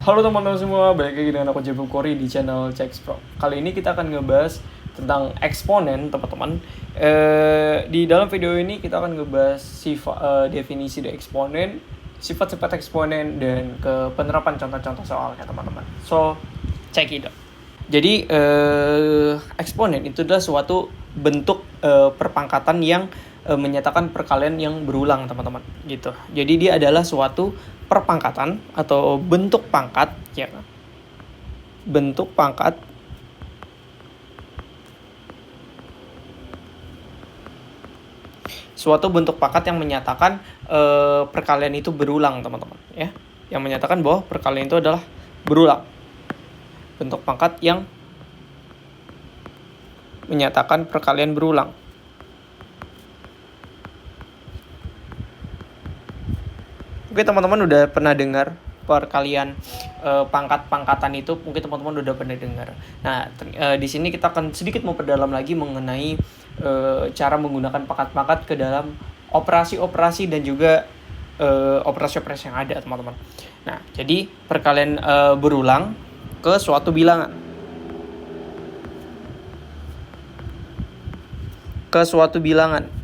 Halo teman-teman semua, balik lagi dengan aku Jebel Kori di channel Cex Pro. Kali ini kita akan ngebahas tentang eksponen, teman-teman. Di dalam video ini kita akan ngebahas definisi dari eksponen, sifat-sifat eksponen, dan ke penerapan contoh-contoh soalnya, teman-teman. So, check it out. Jadi, eksponen itu adalah suatu bentuk perpangkatan yang menyatakan perkalian yang berulang, teman-teman, gitu. Jadi dia adalah suatu perpangkatan atau bentuk pangkat, ya, bentuk pangkat suatu bentuk pangkat yang menyatakan perkalian itu berulang, teman-teman, ya, yang menyatakan bahwa perkalian itu adalah berulang. Bentuk pangkat yang menyatakan perkalian berulang. Mungkin teman-teman udah pernah dengar perkalian pangkat-pangkatan itu, mungkin teman-teman udah pernah dengar. Nah, di sini kita akan sedikit memperdalam lagi mengenai cara menggunakan pangkat-pangkat ke dalam operasi-operasi dan juga operasi-operasi yang ada, teman-teman. Nah, jadi perkalian berulang ke suatu bilangan. Ke suatu bilangan.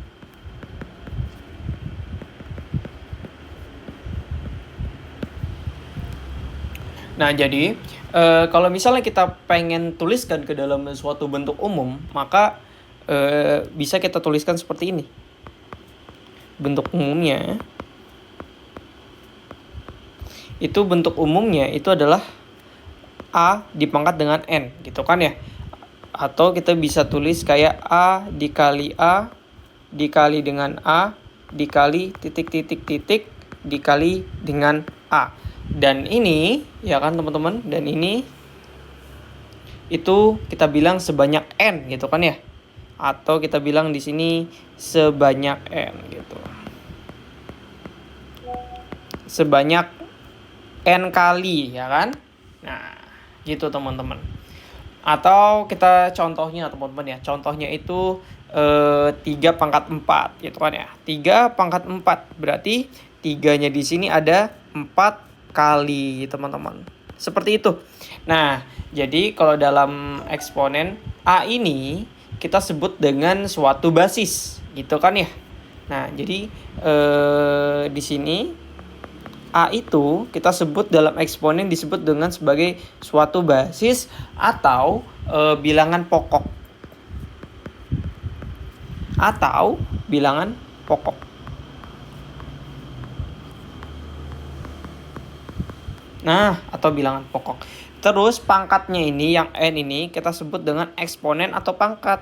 Nah, jadi kalau misalnya kita pengen tuliskan ke dalam suatu bentuk umum, maka bisa kita tuliskan seperti ini. Bentuk umumnya itu adalah A dipangkat dengan N, gitu kan ya. Atau kita bisa tulis kayak A dikali dengan A dikali titik dikali dengan A. Dan ini, ya kan teman-teman, dan ini itu kita bilang sebanyak N, gitu kan ya. Atau kita bilang di sini sebanyak N, gitu. Sebanyak N kali, ya kan? Nah, gitu teman-teman. Atau kita contohnya, teman-teman ya. Contohnya itu 3 pangkat 4, gitu kan ya. 3 pangkat 4 berarti 3-nya di sini ada 4 kali, teman-teman. Seperti itu. Nah, jadi kalau dalam eksponen A ini kita sebut dengan suatu basis, gitu kan ya. Nah, jadi di sini A itu kita sebut dalam eksponen disebut dengan sebagai suatu basis atau bilangan pokok. Atau bilangan pokok. Nah, atau bilangan pokok. Terus pangkatnya ini, yang N ini kita sebut dengan eksponen atau pangkat.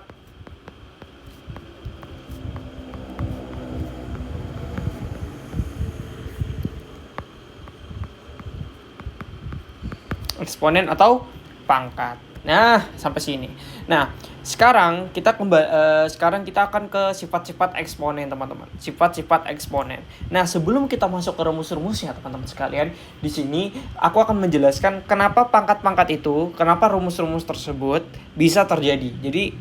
Eksponen atau pangkat. Nah, sampai sini. Nah, sekarang kita akan ke sifat-sifat eksponen, teman-teman. Sifat-sifat eksponen. Nah, sebelum kita masuk ke rumus-rumusnya, teman-teman sekalian, di sini aku akan menjelaskan kenapa pangkat-pangkat itu, kenapa rumus-rumus tersebut bisa terjadi. Jadi,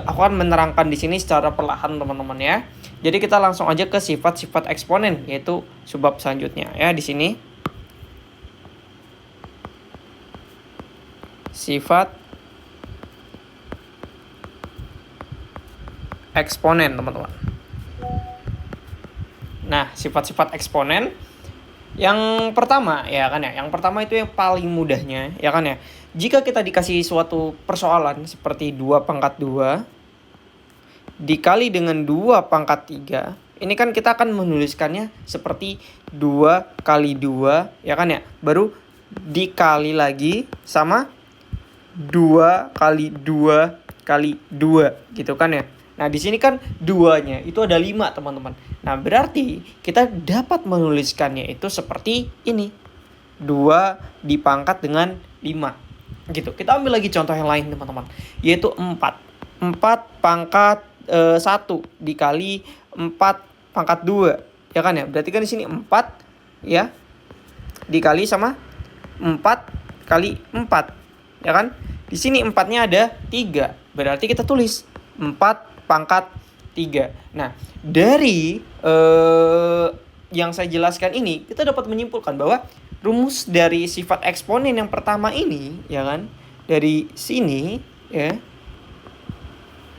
aku akan menerangkan di sini secara perlahan, teman-teman ya. Jadi kita langsung aja ke sifat-sifat eksponen, yaitu subbab selanjutnya ya di sini. Sifat eksponen, teman-teman. Nah, sifat-sifat eksponen yang pertama, ya kan ya. Yang pertama itu yang paling mudahnya, ya kan ya. Jika kita dikasih suatu persoalan seperti 2 pangkat 2 dikali dengan 2 pangkat 3, ini kan kita akan menuliskannya seperti 2 kali 2, ya kan ya. Baru dikali lagi sama 2 kali 2 kali 2, gitu kan ya. Nah, di sini kan 2-nya itu ada 5, teman-teman. Nah, berarti kita dapat menuliskannya itu seperti ini. 2 dipangkat dengan 5. Gitu. Kita ambil lagi contoh yang lain, teman-teman. Yaitu 4. 4 pangkat 1 dikali 4 pangkat 2. Ya kan ya? Berarti kan di sini 4 ya dikali sama 4 kali 4. Ya kan? Di sini 4-nya ada 3. Berarti kita tulis 4 pangkat 3. Nah, dari yang saya jelaskan ini, kita dapat menyimpulkan bahwa rumus dari sifat eksponen yang pertama ini, ya kan? Dari sini, ya.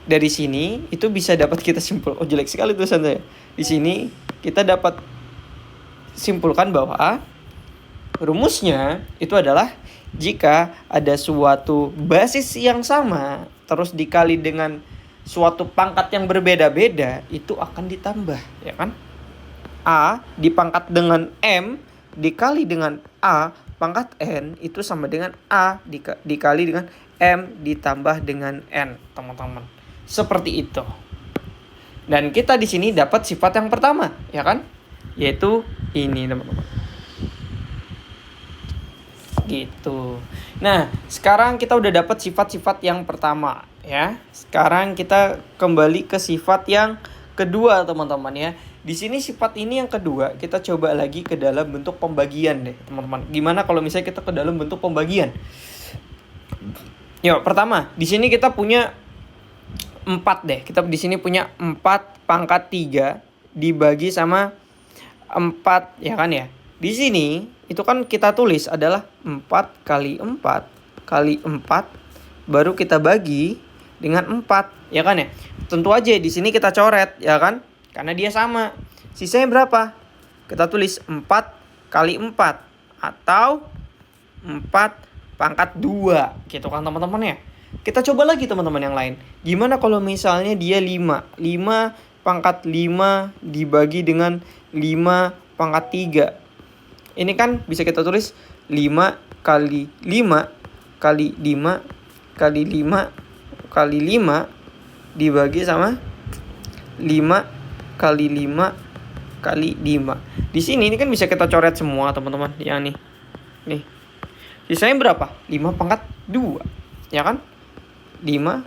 Dari sini itu bisa dapat kita simpul. Oh, jelek sekali tulisan saya. Di sini kita dapat simpulkan bahwa rumusnya itu adalah jika ada suatu basis yang sama terus dikali dengan suatu pangkat yang berbeda-beda, itu akan ditambah, ya kan? A dipangkat dengan M dikali dengan A pangkat N itu sama dengan A dikali dengan M ditambah dengan N, teman-teman. Seperti itu. Dan kita di sini dapat sifat yang pertama, ya kan? Yaitu ini, teman-teman. Gitu. Nah, sekarang kita udah dapat sifat-sifat yang pertama, ya. Sekarang kita kembali ke sifat yang kedua, teman-teman, ya. Di sini sifat ini yang kedua, kita coba lagi ke dalam bentuk pembagian deh, teman-teman. Gimana kalau misalnya kita ke dalam bentuk pembagian? Yuk, pertama, di sini kita punya 4 deh. Kita di sini punya 4 pangkat 3 dibagi sama 4, ya kan ya. Di sini itu kan kita tulis adalah 4 kali 4 kali 4 baru kita bagi dengan 4, ya kan ya. Tentu aja di sini kita coret, ya kan? Karena dia sama. Sisanya berapa? Kita tulis 4 kali 4 atau 4 pangkat 2, gitu kan teman-teman ya. Kita coba lagi teman-teman yang lain. Gimana kalau misalnya dia 5? 5 pangkat 5 dibagi dengan 5 pangkat 3. Ini kan bisa kita tulis 5 kali 5 kali 5 kali 5 kali 5 dibagi sama 5 kali 5 kali 5. Di sini ini kan bisa kita coret semua teman-teman. Ya nih. Nih. Sisanya berapa? 5 pangkat 2. Ya kan? 5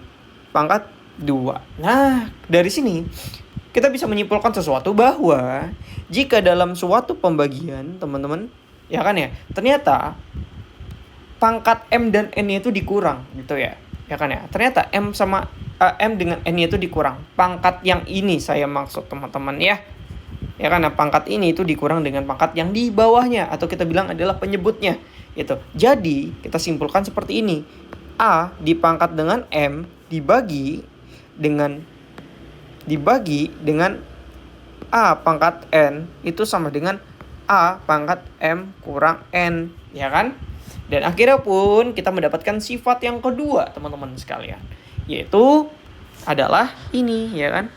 pangkat 2. Nah, dari sini kita bisa menyimpulkan sesuatu bahwa jika dalam suatu pembagian, teman-teman, ya kan ya, ternyata pangkat M dan N itu dikurang gitu ya. Ya kan ya. Ternyata M sama M dengan N itu dikurang. Pangkat yang ini saya maksud teman-teman ya. Ya kan, pangkat ini itu dikurang dengan pangkat yang di bawahnya atau kita bilang adalah penyebutnya. Itu. Jadi, kita simpulkan seperti ini. A dipangkat dengan M dibagi dengan A pangkat N itu sama dengan A pangkat M kurang N, ya kan? Dan akhirnya pun kita mendapatkan sifat yang kedua, teman-teman sekalian, yaitu adalah ini, ya kan?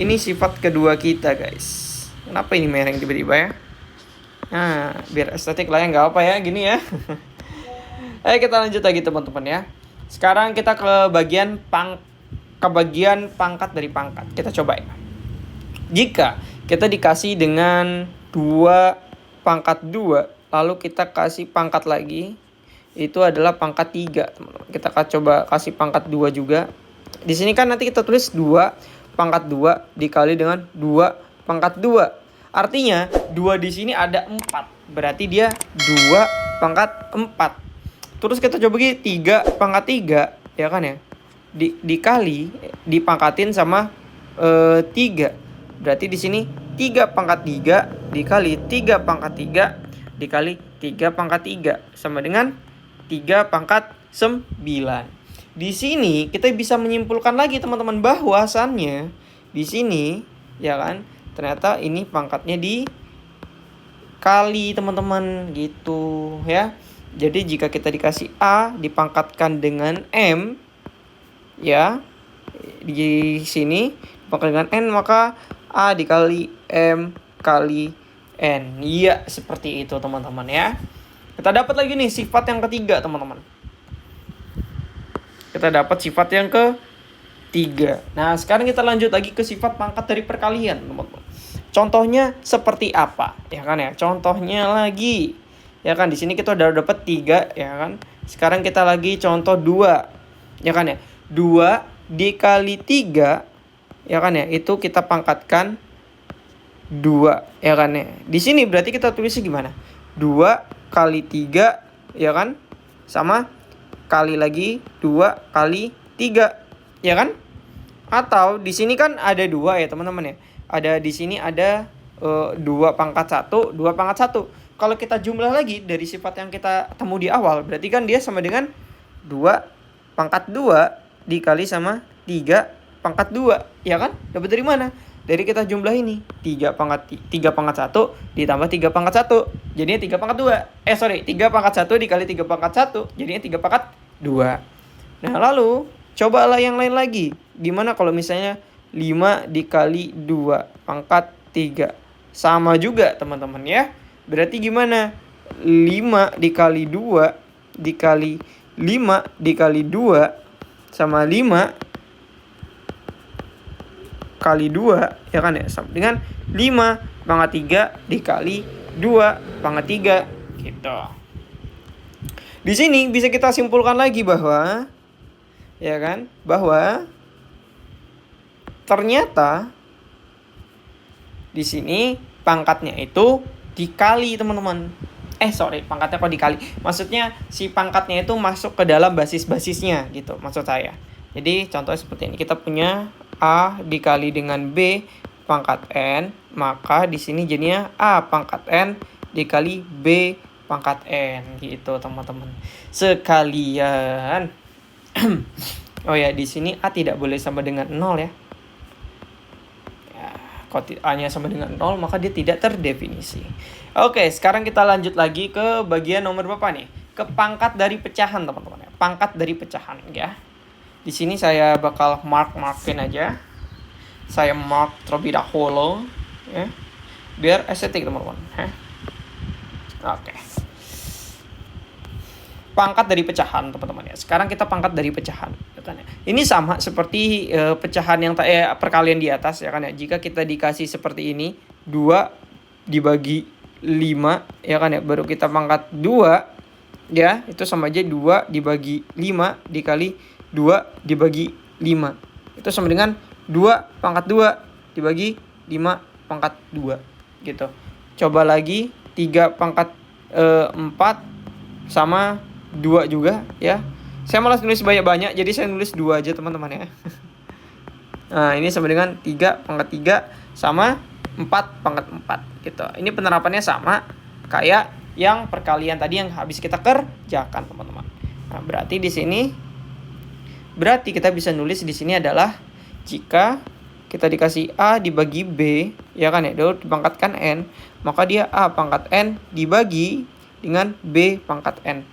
Ini sifat kedua kita, guys. Kenapa ini mereng tiba-tiba ya? Nah, biar estetik lah ya, nggak apa ya, gini ya. Ayo kita lanjut lagi teman-teman ya. Sekarang kita ke bagian pangkat dari pangkat. Kita coba ya. Jika kita dikasih dengan 2 pangkat 2, lalu kita kasih pangkat lagi, itu adalah pangkat 3, teman-teman. Kita coba kasih pangkat 2 juga. Di sini kan nanti kita tulis 2 pangkat 2 dikali dengan 2 pangkat 2. Artinya 2 di sini ada 4. Berarti dia 2 pangkat 4. Terus kita coba lagi 3 pangkat 3, ya kan ya. Dikali dipangkatin sama 3. Berarti di sini 3 pangkat 3 dikali 3 pangkat 3 dikali 3 pangkat 3 sama dengan 3 pangkat 9. Di sini kita bisa menyimpulkan lagi teman-teman bahwasannya di sini, ya kan, ternyata ini pangkatnya dikali teman-teman gitu ya. Jadi jika kita dikasih A dipangkatkan dengan M, ya, di sini dipangkatkan dengan N, maka A dikali M kali N. Iya, seperti itu teman-teman ya. Kita dapat lagi nih sifat yang ketiga teman-teman. Kita dapat sifat yang ketiga. Nah, sekarang kita lanjut lagi ke sifat pangkat dari perkalian teman-teman. Contohnya seperti apa? Ya kan ya. Contohnya lagi, ya kan, di sini kita udah dapat 3, ya kan. Sekarang kita lagi contoh 2. Ya kan ya. 2 dikali 3, ya kan ya. Itu kita pangkatkan 2, ya kan ya. Di sini berarti kita tulisnya gimana? 2 kali 3, ya kan? Sama kali lagi 2 kali 3, ya kan? Atau di sini kan ada 2 ya, teman-teman ya. Ada di sini ada 2 pangkat 1, 2 pangkat 1. kalau kita jumlah lagi dari sifat yang kita temu di awal, berarti kan dia sama dengan 2 pangkat 2 dikali sama 3 pangkat 2, ya kan? Dapat dari mana? Dari kita jumlah ini, 3 pangkat 1 ditambah 3 pangkat 1, jadinya 3 pangkat 2. 3 pangkat 1 dikali 3 pangkat 1, jadinya 3 pangkat 2. Nah, lalu cobalah yang lain lagi. Gimana kalau misalnya 5 dikali 2 pangkat 3? Sama juga teman-teman ya. Berarti gimana? 5 dikali 2 dikali 5 dikali 2 sama 5 kali 2, ya kan ya, sama dengan 5 pangkat 3 dikali 2 pangkat 3 gitu. Di sini bisa kita simpulkan lagi bahwa, ya kan, bahwa ternyata di sini pangkatnya itu dikali, teman-teman. Pangkatnya kok dikali? Maksudnya si pangkatnya itu masuk ke dalam basis-basisnya gitu, maksud saya. Jadi contohnya seperti ini. Kita punya A dikali dengan B pangkat N, maka di sini jadinya A pangkat N dikali B pangkat N gitu, teman-teman. Sekalian. Oh ya, di sini A tidak boleh sama dengan 0 ya. Kalau A-nya sama dengan 0, maka dia tidak terdefinisi. Oke, sekarang kita lanjut lagi ke bagian nomor berapa nih? Ke pangkat dari pecahan, teman-teman. Pangkat dari pecahan ya. Di sini saya bakal markin aja. Saya mark terlebih dahulu ya. Biar estetik, teman-teman. Oke. Pangkat dari pecahan, teman-teman ya. Sekarang kita pangkat dari pecahan, ya kan ya. Ini sama seperti pecahan yang perkalian di atas, ya kan ya. Jika kita dikasih seperti ini, 2 dibagi 5, ya kan ya. Baru kita pangkat 2, ya. Itu sama aja 2 dibagi 5 dikali 2 dibagi 5. Itu sama dengan 2 pangkat 2 dibagi 5 pangkat 2 gitu. Coba lagi 3 pangkat 4 sama 2 juga ya. Saya malas nulis banyak-banyak, jadi saya nulis 2 aja, teman-teman ya. Nah, ini sama dengan 3 pangkat 3 sama 4 pangkat 4 gitu. Ini penerapannya sama kayak yang perkalian tadi yang habis kita kerjakan, teman-teman. Nah, berarti kita bisa nulis di sini adalah jika kita dikasih A dibagi B, ya kan ya, dulu dipangkatkan N, maka dia A pangkat N dibagi dengan B pangkat N.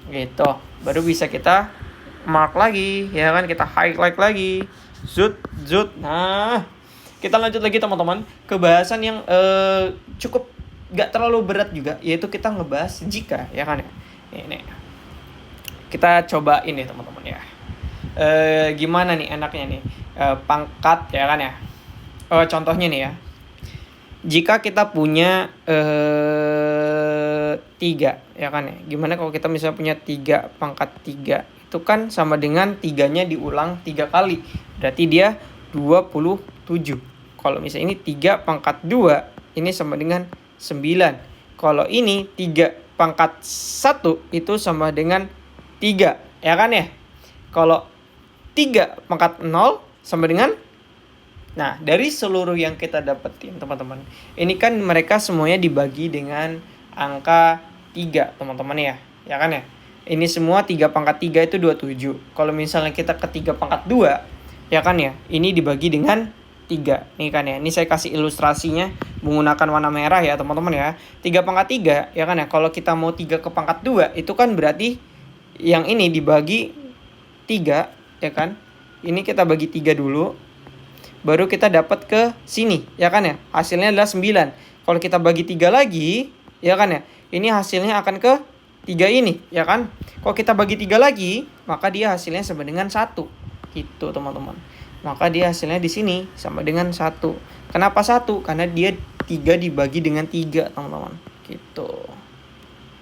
Gitu. Baru bisa kita mark lagi, ya kan, kita highlight lagi. Zut. Nah, kita lanjut lagi, teman-teman, ke bahasan yang cukup gak terlalu berat juga, yaitu kita ngebahas jika, ya kan ya. Ini. Kita coba ini, teman-teman ya. Gimana nih enaknya nih? Pangkat, ya kan ya. Contohnya nih ya. Jika kita punya 3, ya kan ya. Gimana kalau kita misalnya punya 3 pangkat 3? Itu kan sama dengan 3-nya diulang 3 kali. Berarti dia 27. Kalau misalnya ini 3 pangkat 2, ini sama dengan 9. Kalau ini 3 pangkat 1, itu sama dengan 3, ya kan ya. Kalau 3 pangkat 0 sama dengan, nah, dari seluruh yang kita dapetin, teman-teman, ini kan mereka semuanya dibagi dengan angka 3, teman-teman ya. Ya kan ya? Ini semua 3 pangkat 3 itu 27. Kalau misalnya kita ke 3 pangkat 2, ya kan ya, ini dibagi dengan 3. Nih kan ya, ini saya kasih ilustrasinya menggunakan warna merah ya, teman-teman ya. 3 pangkat 3, ya kan ya, kalau kita mau 3 ke pangkat 2, itu kan berarti yang ini dibagi 3, ya kan. Ini kita bagi 3 dulu, baru kita dapat ke sini, ya kan ya. Hasilnya adalah 9. Kalau kita bagi 3 lagi, ya kan ya, ini hasilnya akan ke 3 ini, ya kan. Kalau kita bagi 3 lagi, maka dia hasilnya sama dengan 1. Gitu, teman-teman. Maka dia hasilnya di sini sama dengan 1. Kenapa 1? Karena dia 3 dibagi dengan 3, teman-teman. Gitu.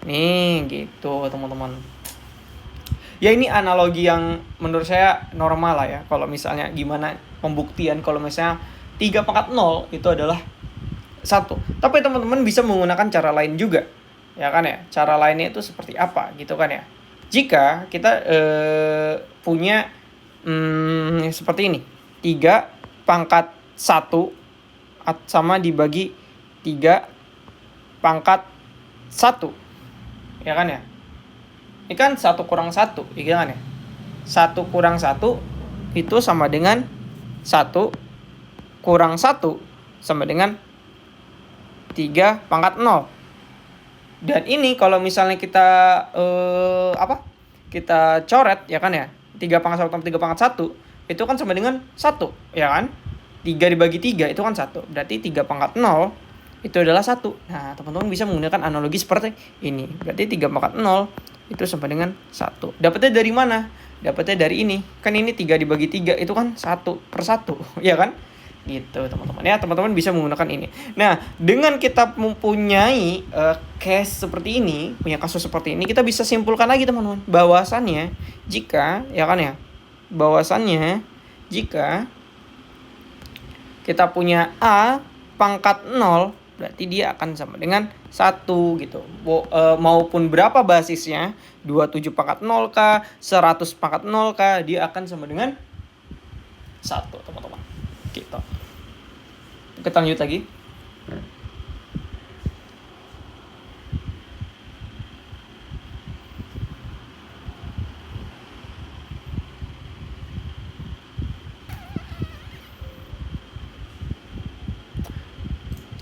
Nih, gitu, teman-teman. Ya, ini analogi yang menurut saya normal lah ya. Kalau misalnya gimana pembuktian kalau misalnya 3 pangkat 0 itu adalah 1. Tapi teman-teman bisa menggunakan cara lain juga, ya kan ya. Cara lainnya itu seperti apa gitu kan ya. Jika kita punya seperti ini, 3 pangkat 1 sama dibagi 3 pangkat 1. Ya kan ya? Ini kan 1 kurang 1, ya kan ya? 1 kurang 1 itu sama dengan 1 kurang 1 sama dengan 3 pangkat 0. Dan ini kalau misalnya kita kita coret ya kan ya, 3 pangkat 1 tambah 3 pangkat 1 itu kan sama dengan 1 ya kan. 3 dibagi 3 itu kan 1, berarti 3 pangkat 0 itu adalah 1. Nah teman-teman bisa menggunakan analogi seperti ini, berarti 3 pangkat 0 itu sama dengan 1. Dapatnya dari mana? Dapatnya dari ini, kan ini 3 dibagi 3 itu kan 1/1 ya kan, gitu teman-teman ya. Teman-teman bisa menggunakan ini. Nah dengan kita mempunyai case seperti ini, punya kasus seperti ini, kita bisa simpulkan lagi teman-teman bahwasannya jika ya kan ya, bahwasannya jika kita punya A pangkat 0 berarti dia akan sama dengan 1 gitu. Maupun berapa basisnya, 27 pangkat 0 kah, 100 pangkat 0 kah, dia akan sama dengan 1 teman-teman. Gitu. Kita lanjut lagi.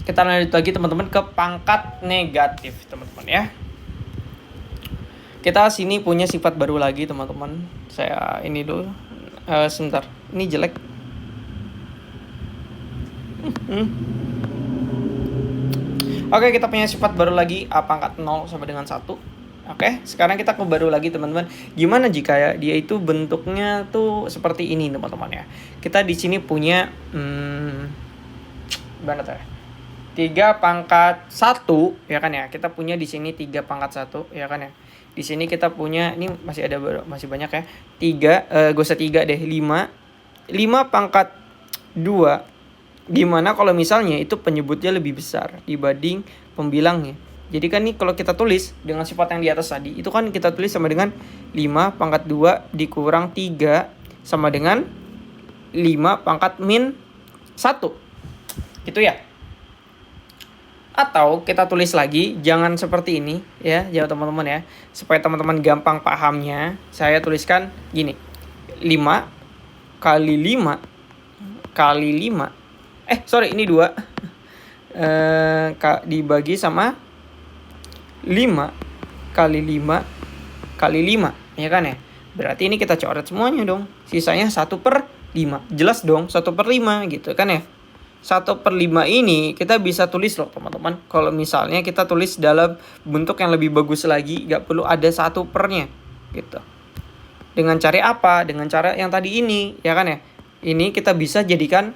Kita lanjut lagi teman-teman ke pangkat negatif teman-teman ya. Kita sini punya sifat baru lagi teman-teman. Saya ini dulu. Sebentar. Ini jelek. Oke, kita punya sifat baru lagi A pangkat 0 sama dengan 1. Oke, sekarang kita ke baru lagi teman-teman. Gimana jika dia itu bentuknya tuh seperti ini teman-teman ya. Kita di sini punya mana tuh ya? 3 pangkat 1 ya kan ya. Kita punya di sini 3 pangkat 1 ya kan ya. Di sini kita punya, ini masih banyak ya. 3 gak usah 3 deh, 5 pangkat 2. Gimana kalau misalnya itu penyebutnya lebih besar dibanding pembilangnya. Jadi kan nih kalau kita tulis dengan sifat yang di atas tadi, itu kan kita tulis sama dengan 5 pangkat 2 dikurang 3 sama dengan 5 pangkat min 1. Gitu ya. Atau kita tulis lagi, jangan seperti ini ya, jangan teman-teman ya. Supaya teman-teman gampang pahamnya, saya tuliskan gini. 5 kali 5 kali 5. Ini 2. Dibagi sama 5 kali 5 kali 5. Ya kan ya? Berarti ini kita coret semuanya dong. Sisanya 1/5. Jelas dong, 1/5 gitu kan ya. 1/5 ini kita bisa tulis loh teman-teman. Kalau misalnya kita tulis dalam bentuk yang lebih bagus lagi, gak perlu ada 1/nya gitu. Dengan cara apa? Dengan cara yang tadi ini, ya kan ya. Ini kita bisa jadikan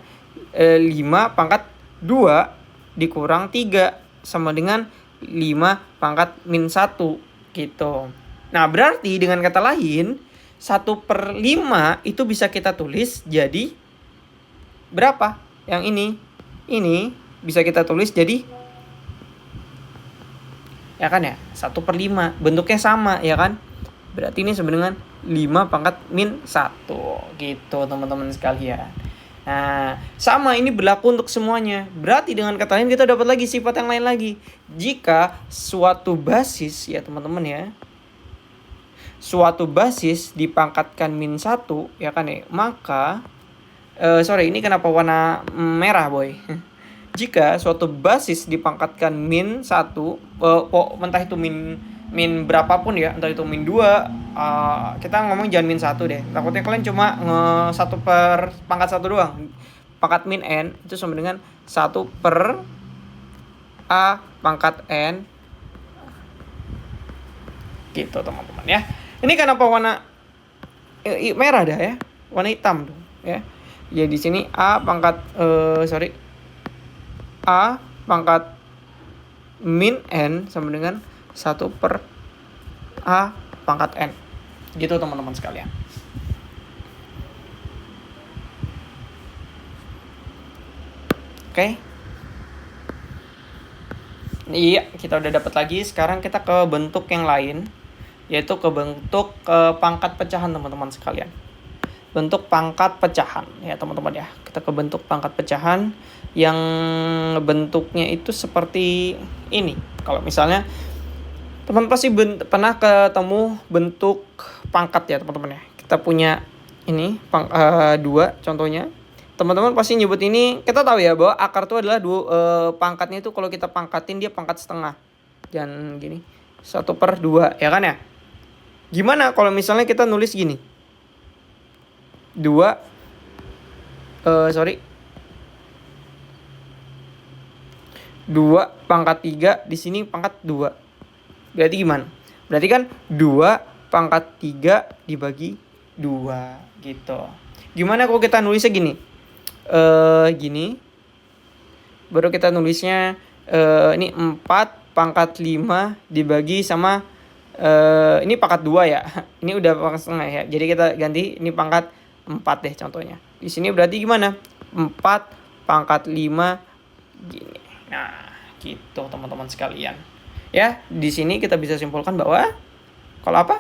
5 pangkat 2 dikurang 3 sama dengan 5 pangkat min 1 gitu. Nah berarti dengan kata lain 1/5 itu bisa kita tulis jadi berapa? Yang ini bisa kita tulis jadi ya kan ya 1/5, bentuknya sama ya kan. Berarti ini sama dengan 5 pangkat min 1 gitu teman-teman sekalian. Nah, sama ini berlaku untuk semuanya. Berarti dengan kata lain kita dapat lagi sifat yang lain lagi. Jika suatu basis ya teman-teman ya, suatu basis dipangkatkan min 1 ya kan ya, maka ini kenapa warna merah boy? Jika suatu basis dipangkatkan min 1, entah itu min berapapun ya, entah itu min 2, kita ngomong jangan min 1 deh. Takutnya kalian cuma 1 per pangkat 1 doang. Pangkat min n itu sama dengan 1 per A pangkat n. Gitu teman-teman ya. Ini kenapa warna merah dah ya? Warna hitam dong ya. Ya di sini A pangkat A pangkat min n sama dengan 1 per A pangkat N. Gitu teman-teman sekalian. Oke. Iya, kita udah dapat lagi. Sekarang kita ke bentuk yang lain, yaitu ke bentuk pangkat pecahan teman-teman sekalian. Bentuk pangkat pecahan ya teman-teman ya. Kita ke bentuk pangkat pecahan yang bentuknya itu seperti ini. Kalau misalnya Teman pasti pernah ketemu bentuk pangkat ya teman-teman ya. Kita punya ini 2 contohnya. Teman-teman pasti nyebut ini, kita tahu ya bahwa akar itu adalah pangkatnya itu kalau kita pangkatin dia pangkat setengah. Dan gini, 1/2 ya kan ya. Gimana kalau misalnya kita nulis gini? 2 pangkat 3 di sini pangkat 2. Berarti gimana? Berarti kan 2 pangkat 3 dibagi 2 gitu. Gimana kalau kita nulisnya gini? Gini. Baru kita nulisnya ini 4 pangkat 5 dibagi sama ini pangkat 2 ya. Ini udah pangkat setengah ya. Jadi kita ganti ini pangkat 4 deh contohnya. Di sini berarti gimana? 4 pangkat 5 gini. Nah, gitu teman-teman sekalian. Ya, di sini kita bisa simpulkan bahwa kalau apa?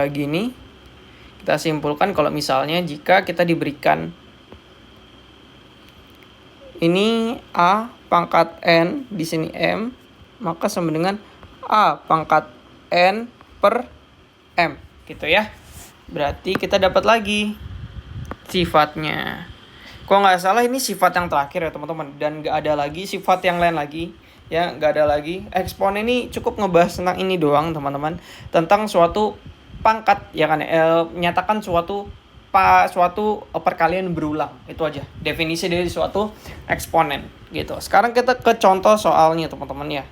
Gini. Kita simpulkan kalau misalnya jika kita diberikan ini A pangkat N, di sini M, maka sama dengan A pangkat N per M, gitu ya. Berarti kita dapat lagi sifatnya. Kalau nggak salah ini sifat yang terakhir ya teman-teman, dan nggak ada lagi sifat yang lain lagi ya, nggak ada lagi. Eksponen ini cukup ngebahas tentang ini doang teman-teman, tentang suatu pangkat ya kan, menyatakan suatu perkalian berulang. Itu aja definisi dari suatu eksponen gitu. Sekarang kita ke contoh soalnya teman-teman ya.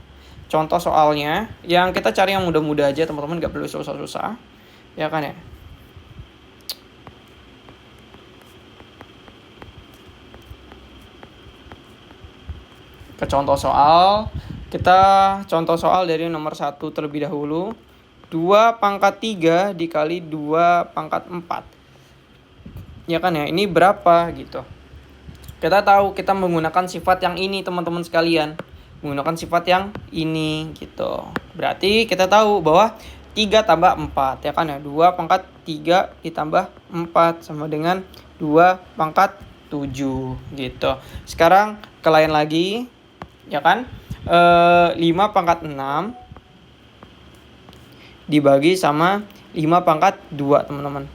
Contoh soalnya yang kita cari yang mudah-mudah aja teman-teman, nggak perlu susah-susah ya kan ya. Ke contoh soal, kita contoh soal dari nomor 1 terlebih dahulu. 2 pangkat 3 dikali 2 pangkat 4. Ya kan ya, ini berapa gitu. Kita tahu kita menggunakan sifat yang ini teman-teman sekalian. Menggunakan sifat yang ini gitu. Berarti kita tahu bahwa 3 tambah 4 ya kan ya. 2 pangkat 3 ditambah 4 sama dengan 2 pangkat 7 gitu. Sekarang ke lain lagi ya kan. 5 pangkat 6 dibagi sama 5 pangkat 2 teman-teman.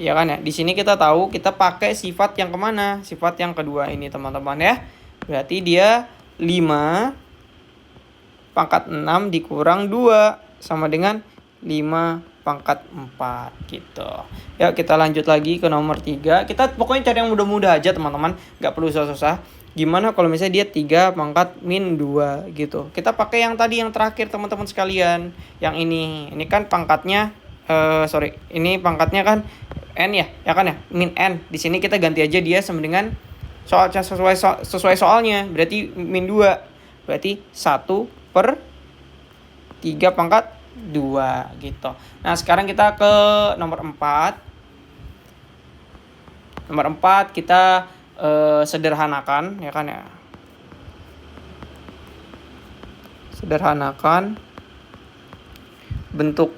Ya kan ya. Di sini kita tahu kita pakai sifat yang kemana? Sifat yang kedua ini teman-teman ya. Berarti dia 5 pangkat 6 dikurang 2 sama dengan 5 pangkat 4 gitu. Ya kita lanjut lagi ke nomor 3. Kita pokoknya cari yang mudah-mudah aja teman-teman. Gak perlu susah-susah. Gimana kalau misalnya dia 3 pangkat min 2 gitu. Kita pakai yang tadi yang terakhir teman-teman sekalian. Yang ini kan pangkatnya ini pangkatnya kan N ya kan ya, min N. Di sini kita ganti aja dia sama dengan sesuai soalnya. Berarti min 2. Berarti 1/3 pangkat 2 gitu. Nah, sekarang kita ke nomor 4. Nomor 4 kita sederhanakan ya kan ya. Sederhanakan bentuk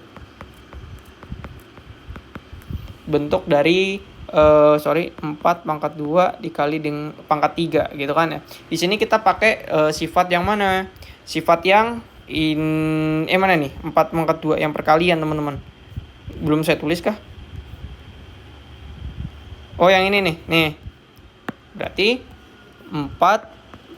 dari 4 pangkat 2 dikali dengan pangkat 3 gitu kan ya. Di sini kita pakai sifat yang mana? Sifat yang mana nih? 4 pangkat 2 yang perkalian teman-teman. Belum saya tulis kah? Oh, yang ini nih. Nih. Berarti 4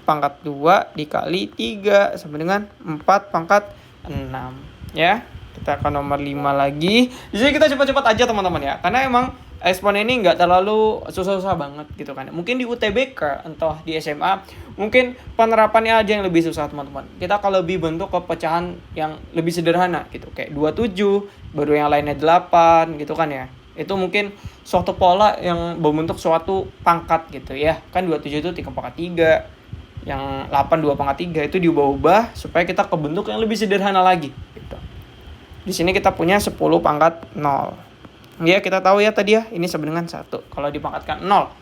pangkat 2 dikali 3 sama dengan 4 pangkat 6 ya. Kita ke nomor 5 lagi. Di sini kita cepat-cepat aja teman-teman ya. Karena emang eksponen ini nggak terlalu susah-susah banget gitu kan. Mungkin di UTBK atau di SMA mungkin penerapannya aja yang lebih susah teman-teman. Kita kalau lebih bentuk ke pecahan yang lebih sederhana gitu. Kayak 27, baru yang lainnya 8 gitu kan ya. Itu mungkin suatu pola yang berbentuk suatu pangkat gitu ya. Kan 27 itu 3 pangkat 3. Yang 8 2 pangkat 3 itu diubah-ubah supaya kita ke bentuk yang lebih sederhana lagi gitu. Di sini kita punya 10 pangkat 0. Ya, kita tahu ya tadi ya, ini sama dengan 1 kalau dipangkatkan 0.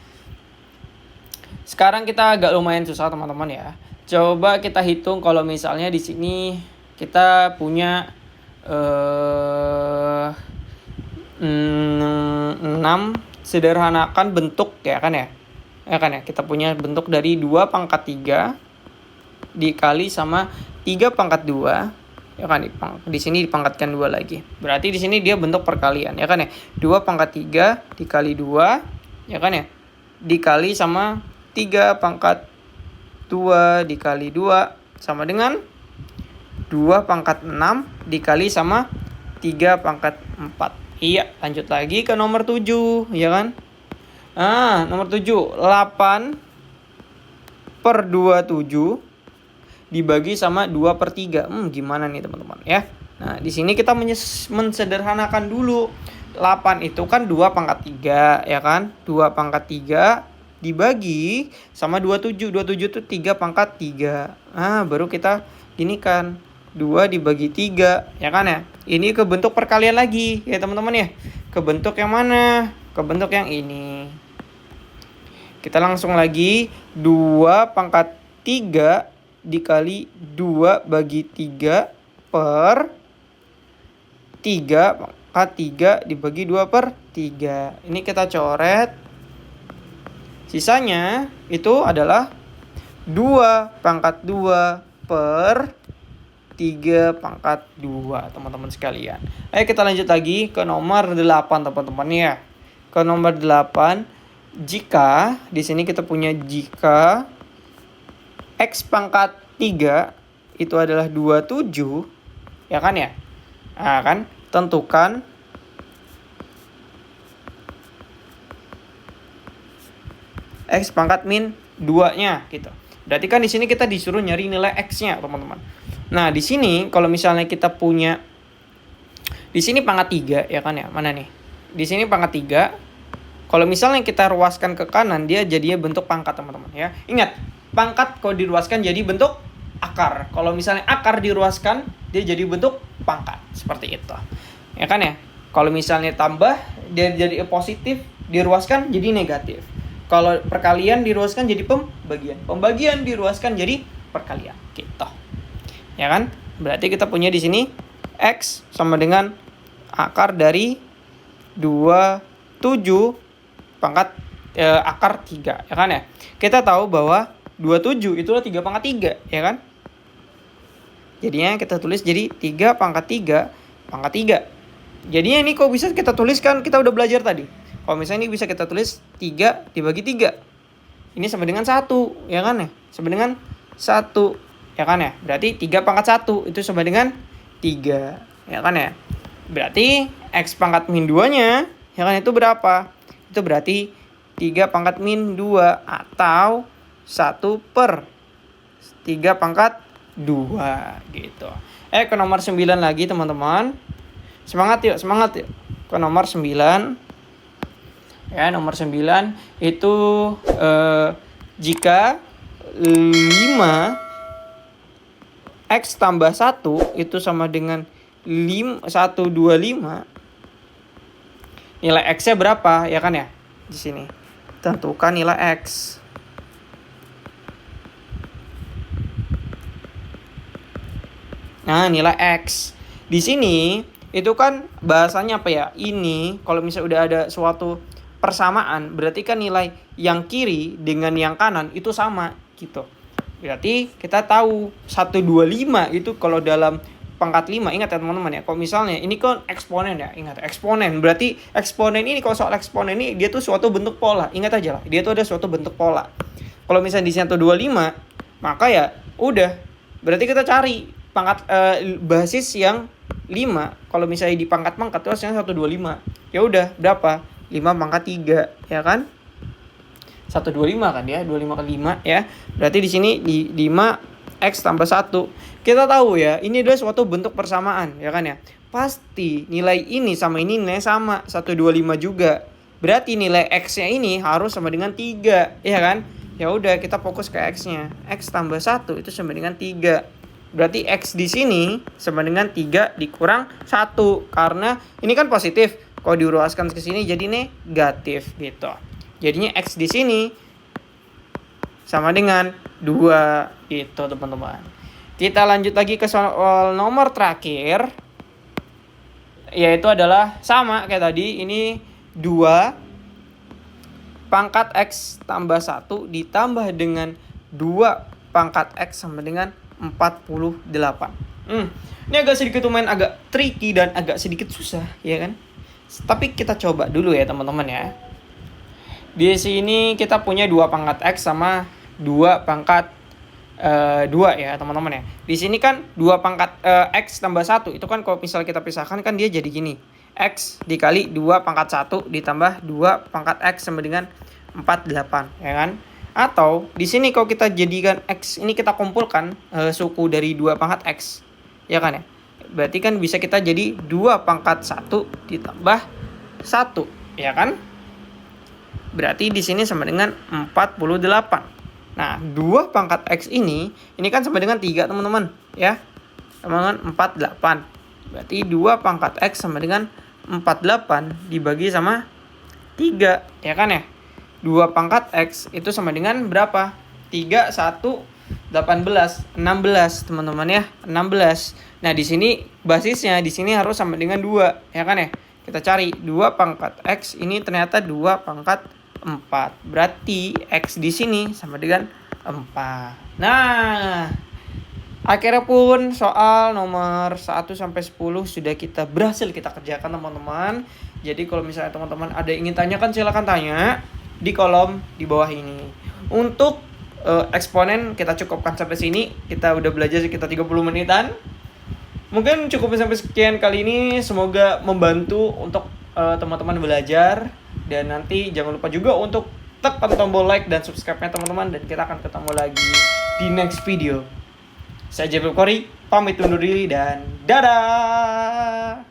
Sekarang kita agak lumayan susah teman-teman ya. Coba kita hitung kalau misalnya di sini kita punya 6, sederhanakan bentuk ya kan ya. Ya kan ya, kita punya bentuk dari 2 pangkat 3 dikali sama 3 pangkat 2. Ya kan, di sini dipangkatkan 2 lagi. Berarti di sini dia bentuk perkalian, ya kan ya. 2 pangkat 3 dikali 2, ya kan ya. Dikali sama 3 pangkat 2 dikali 2 sama dengan 2 pangkat 6 dikali sama 3 pangkat 4. Iya, lanjut lagi ke nomor 7, ya kan. Nomor 7, 8 per 27 dibagi sama 2/3. Gimana nih teman-teman ya? Nah, di sini kita mensederhanakan dulu. 8 itu kan 2 pangkat 3, ya kan? 2 pangkat 3 dibagi sama 27. 27 itu 3 pangkat 3. Baru kita gini kan. 2 dibagi 3, ya kan ya? Ini ke bentuk perkalian lagi, ya teman-teman ya. Ke bentuk yang mana? Ke bentuk yang ini. Kita langsung lagi. 2 pangkat 3 dikali 2 bagi 3 per 3 pangkat 3 dibagi 2/3. Ini kita coret. Sisanya itu adalah 2 pangkat 2 per 3 pangkat 2, teman-teman sekalian. Ayo kita lanjut lagi ke nomor 8, teman-teman ya. Ke nomor 8, jika di sini kita punya jika X pangkat 3 itu adalah 27, ya kan ya? Nah, kan tentukan X pangkat min 2-nya gitu. Berarti kan di sini kita disuruh nyari nilai X-nya, teman-teman. Nah, di sini kalau misalnya kita punya di sini pangkat 3, ya kan ya? Mana nih? Di sini pangkat 3. Kalau misalnya kita ruaskan ke kanan, dia jadinya bentuk pangkat, teman-teman ya. Ingat, pangkat kalau diruaskan jadi bentuk akar. Kalau misalnya akar diruaskan, dia jadi bentuk pangkat. Seperti itu. Ya kan ya? Kalau misalnya tambah, dia jadi positif, diruaskan jadi negatif. Kalau perkalian diruaskan jadi pembagian. Pembagian diruaskan jadi perkalian. Gitu. Ya kan? Berarti kita punya di sini X sama dengan akar dari 27 pangkat akar 3, ya kan ya? Kita tahu bahwa 27 itulah 3 pangkat 3, ya kan? Jadinya kita tulis jadi 3 pangkat 3 pangkat 3. Jadinya ini kok bisa kita tuliskan, kita udah belajar tadi. Kalau misalnya ini bisa kita tulis 3 dibagi 3. Ini sama dengan 1, ya kan ya? Sama dengan 1, ya kan ya? Berarti 3 pangkat 1 itu sama dengan 3, ya kan ya? Berarti X pangkat min 2-nya, ya kan, itu berapa? Itu berarti 3 pangkat min 2 atau 1 per 3 pangkat 2 gitu. Ke nomor 9 lagi teman-teman. Semangat yuk, semangat yuk. Ke nomor 9. Ya, nomor 9 itu jika 5 X tambah 1 itu sama dengan 125. Nilai X-nya berapa, ya kan ya? Di sini tentukan nilai X. Nah, nilai X. Di sini itu kan bahasanya apa ya? Ini kalau misalnya udah ada suatu persamaan, berarti kan nilai yang kiri dengan yang kanan itu sama gitu. Berarti kita tahu 125 itu kalau dalam pangkat 5, ingat ya teman-teman ya. Kalau misalnya ini kan eksponen ya, ingat eksponen. Berarti eksponen ini, kalau soal eksponen ini dia tuh suatu bentuk pola. Ingat aja lah, dia tuh ada suatu bentuk pola. Kalau misalnya di 125, maka ya udah. Berarti kita cari pangkat basis yang 5. Kalau misalnya di pangkat-pangkat itu harusnya 125. Ya udah, berapa? 5 pangkat 3, ya kan? 125 kan ya, 25 kali 5 ya. Berarti di sini di 5 X tambah 1. Kita tahu ya, ini adalah suatu bentuk persamaan, ya kan ya. Pasti nilai ini sama ini nilai sama, 125 juga. Berarti nilai X-nya ini harus sama dengan 3, ya kan? Ya udah, kita fokus ke X-nya. X tambah 1 itu sama dengan 3. Berarti X di sini sama dengan 3 dikurang 1. Karena ini kan positif. Kalau diruaskan ke sini jadi negatif gitu. Jadinya X di sini sama dengan 2 gitu, teman-teman. Kita lanjut lagi ke soal nomor terakhir. Yaitu adalah sama kayak tadi. Ini 2 pangkat X tambah 1 ditambah dengan 2 pangkat X sama dengan 48. Ini agak sedikit lumayan agak tricky dan agak sedikit susah, ya kan? Tapi kita coba dulu ya teman-teman ya. Di sini kita punya 2 pangkat X sama 2 pangkat 2 ya teman-teman ya. Di sini kan 2 pangkat X tambah 1. Itu kan kalau misal kita pisahkan kan dia jadi gini. X dikali 2 pangkat 1 ditambah 2 pangkat X sama dengan 48, ya kan? Atau di sini kalau kita jadikan X ini kita kumpulkan suku dari 2 pangkat X, ya kan ya? Berarti kan bisa kita jadi 2 pangkat 1 ditambah 1, ya kan? Berarti di sini sama dengan 48. Nah, 2 pangkat X ini kan sama dengan 3, teman-teman, ya. Sama dengan 48. Berarti 2 pangkat X sama dengan 48 dibagi sama 3, ya kan ya? 2 pangkat X itu sama dengan berapa? 3, 1, 18, 16, teman-teman ya. 16. Nah, di sini basisnya di sini harus sama dengan 2, ya kan ya? Kita cari 2 pangkat X ini ternyata 2 pangkat 4. Berarti X di sini sama dengan 4. Nah, akhirnya pun soal nomor 1 sampai 10 sudah kita berhasil kita kerjakan, teman-teman. Jadi kalau misalnya teman-teman ada yang ingin tanyakan silahkan tanya di kolom di bawah ini. Untuk eksponen kita cukupkan sampai sini. Kita udah belajar sekitar 30 menitan. Mungkin cukup sampai sekian kali ini. Semoga membantu untuk teman-teman belajar. Dan nanti jangan lupa juga untuk tekan tombol like dan subscribe-nya teman-teman. Dan kita akan ketemu lagi di next video. Saya Jabil Kori, pamit undur diri dan dadah!